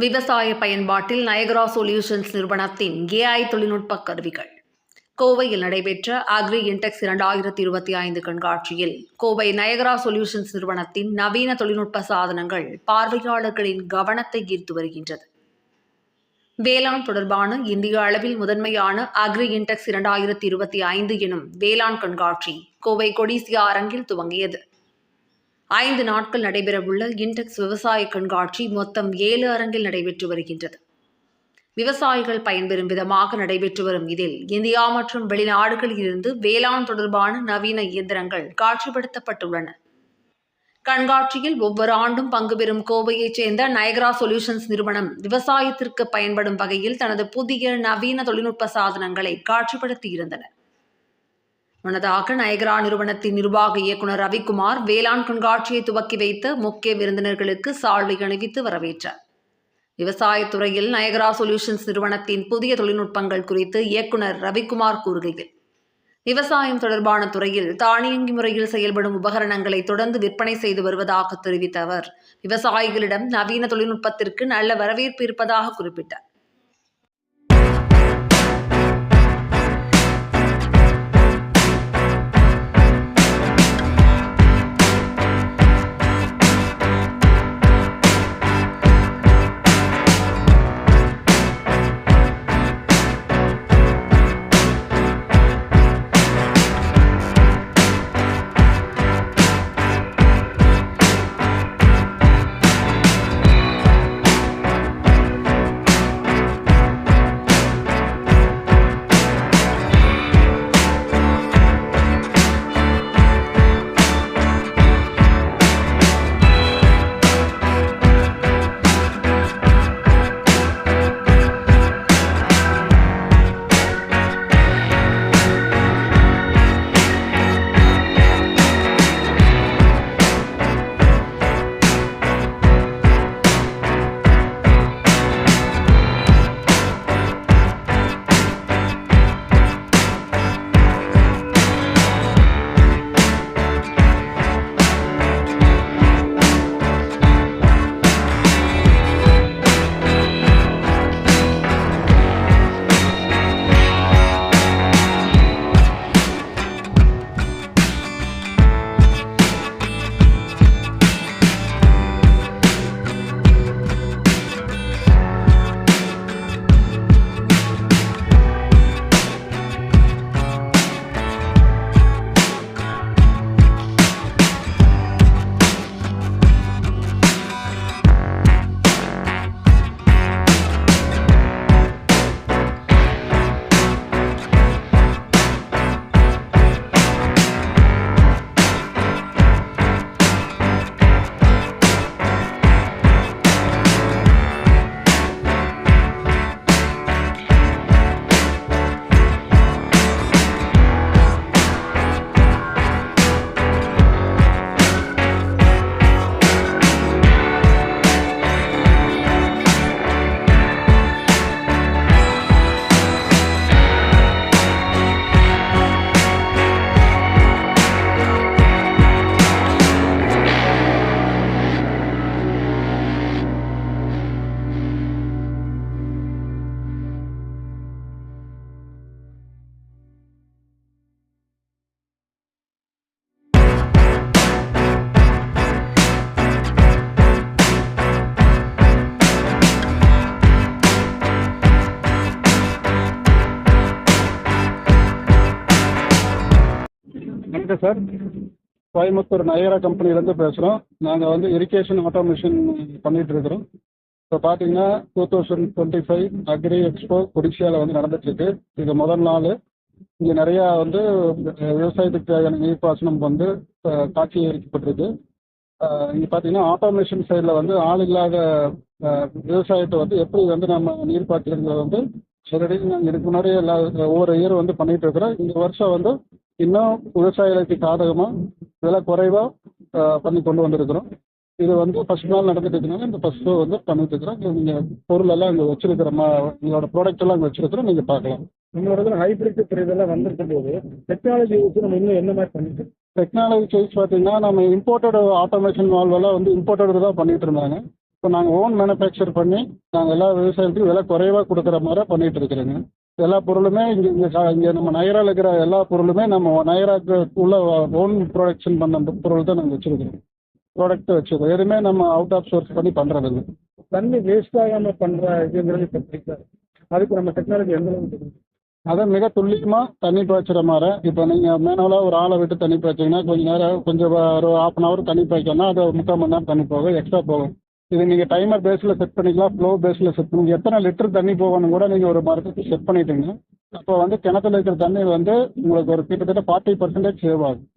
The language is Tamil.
விவசாய பயன்பாட்டில் நயகரா சொல்யூஷன்ஸ் நிறுவனத்தின் AI தொழில்நுட்ப கருவிகள். கோவையில் நடைபெற்ற அக்ரி இன்டெக்ஸ் 2025 கண்காட்சியில் கோவை நயகரா சொல்யூஷன்ஸ் நிறுவனத்தின் நவீன தொழில்நுட்ப சாதனங்கள் பார்வையாளர்களின் கவனத்தை ஈர்த்து வருகின்றது. வேளாண் தொடர்பான இந்திய அளவில் முதன்மையான அக்ரி இன்டெக்ஸ் 2025 எனும் வேளாண் கண்காட்சி கோவை கொடிசியா அரங்கில் துவங்கியது. 5 நாட்கள் நடைபெறவுள்ள இன்டெக்ஸ் விவசாய கண்காட்சி மொத்தம் 7 அரங்கில் நடைபெற்று வருகின்றது. விவசாயிகள் பயன்பெறும் விதமாக நடைபெற்று வரும் இதில் இந்தியா மற்றும் வெளிநாடுகளில் இருந்து வேளாண் தொடர்பான நவீன இயந்திரங்கள் காட்சிப்படுத்தப்பட்டுள்ளன. கண்காட்சியில் ஒவ்வொரு ஆண்டும் பங்கு பெறும் கோவையைச் சேர்ந்த நயகரா சொல்யூஷன்ஸ் நிறுவனம் விவசாயத்திற்கு பயன்படும் வகையில் தனது புதிய நவீன தொழில்நுட்ப சாதனங்களை காட்சிப்படுத்தியிருந்தனர். முன்னதாக நயகரா நிறுவனத்தின் நிர்வாக இயக்குநர் ரவிக்குமார் வேளாண் கண்காட்சியை துவக்கி வைத்த முக்கிய விருந்தினர்களுக்கு சால்வை அணிவித்து வரவேற்றார். விவசாயத்துறையில் நயகரா சொல்யூஷன்ஸ் நிறுவனத்தின் புதிய தொழில்நுட்பங்கள் குறித்து இயக்குநர் ரவிக்குமார் கூறுகையில், விவசாயம் தொடர்பான துறையில் தானியங்கி முறையில் செயல்படும் உபகரணங்களை தொடர்ந்து விற்பனை செய்து வருவதாக தெரிவித்த அவர், விவசாயிகளிடம் நவீன தொழில்நுட்பத்திற்கு நல்ல வரவேற்பு இருப்பதாக குறிப்பிட்டார். வணக்கம் சார், கோயம்புத்தூர் நயகரா கம்பெனிலேருந்து பேசுகிறோம். நாங்கள் வந்து இரிகேஷன் ஆட்டோமேஷன் பண்ணிகிட்டு இருக்கிறோம். இப்போ பார்த்தீங்கன்னா 2025 அக்ரி எக்ஸ்போ கொடிசியாவில் வந்து நடந்துட்டுருக்கு. இது முதல் நாள். இங்கே நிறையா வந்து விவசாயத்துக்கு தேவையான நீர்ப்பாசனம் வந்து காட்சியளிக்கப்பட்டிருக்கு. இங்கே பார்த்தீங்கன்னா ஆட்டோமேஷன் சைடில் வந்து ஆள் இல்லாத விவசாயத்தை வந்து எப்படி வந்து நம்ம நீர் பாய்ச்சலுங்கிறத வந்து ஆல்ரெடி நாங்கள் இதுக்கு முன்னாடியே ஒவ்வொரு இயர் வந்து பண்ணிகிட்டு இருக்கிறோம். இந்த வருஷம் வந்து இன்னும் விவசாயிகளுக்கு சாதகமாக விலை குறைவாக பண்ணி கொண்டு வந்திருக்கிறோம். இது வந்து ஃபர்ஸ்ட் நாள் நடந்துட்டு இருக்கனால இந்த ஃபர்ஸ்ட் ஷோ வந்து பண்ணிட்டு இருக்கிறோம். நீங்கள் பொருள் எல்லாம் இங்கே வச்சிருக்கிறோம், உங்களோட ப்ராடக்ட் எல்லாம் இங்கே வச்சிருக்கிறோம், நீங்கள் பார்க்கலாம். உங்களோட ஹைபிரிட் இதெல்லாம் வந்திருக்கும் போது டெக்னாலஜி யூஸ் நம்ம இன்னும் என்ன மாதிரி பண்ணிட்டு டெக்னாலஜி வைஸ் பார்த்தீங்கன்னா நம்ம இம்போர்ட்டட் ஆட்டோமேஷன் வால்வெல்லாம் வந்து இம்போர்ட்டட் தான் பண்ணிட்டு இருந்தாங்க. இப்போ நாங்கள் ஓன் மேனுஃபேக்சர் பண்ணி நாங்கள் எல்லா விவசாயத்துக்கும் விலை குறைவாக கொடுக்குற மாதிரி பண்ணிட்டு இருக்கிறோங்க. எல்லா பொருளுமே இங்கே நம்ம நயரால இருக்கிற எல்லா பொருளுமே நம்ம நயராக்கு உள்ள ஓன் ப்ரொடக்ஷன் பண்ண பொருள் தான் நாங்கள் வச்சுருக்கிறோம். ப்ராடக்ட் வச்சுருக்கோம். எதுவுமே நம்ம அவுட் ஆஃப் சோர்ஸ் பண்ணி பண்ணுறதில்ல. தண்ணி வேஸ்ட் ஆகாமல் பண்ணுற இதுங்கிறது இப்போ அதுக்கு நம்ம டெக்னாலஜி எந்த அளவுக்கு இருக்குது? அதை மிக துல்லியமாக தண்ணி பாய்ச்சுற மாதிரி இப்போ நீங்கள் மேனுவலாக ஒரு ஆளை விட்டு தண்ணி பாய்ச்சிங்கன்னா கொஞ்சம் ஒரு 1/2 hour தண்ணி பாய்க்கணும்னா அது 3/4 மணி நேரம் தண்ணி போகும், எக்ஸ்ட்ரா போகும். இது நீங்கள் டைமர் பேஸில் செட் பண்ணிக்கலாம், ஃப்ளோ பேஸில் செட் பண்ணி எத்தனை லிட்டர் தண்ணி போகணும் கூட நீங்கள் ஒரு மரத்துக்கு செட் பண்ணிட்டீங்க. அப்போ கிணத்துல இருக்கிற தண்ணி உங்களுக்கு ஒரு கிட்டத்தட்ட 40% சேவ் ஆகும்.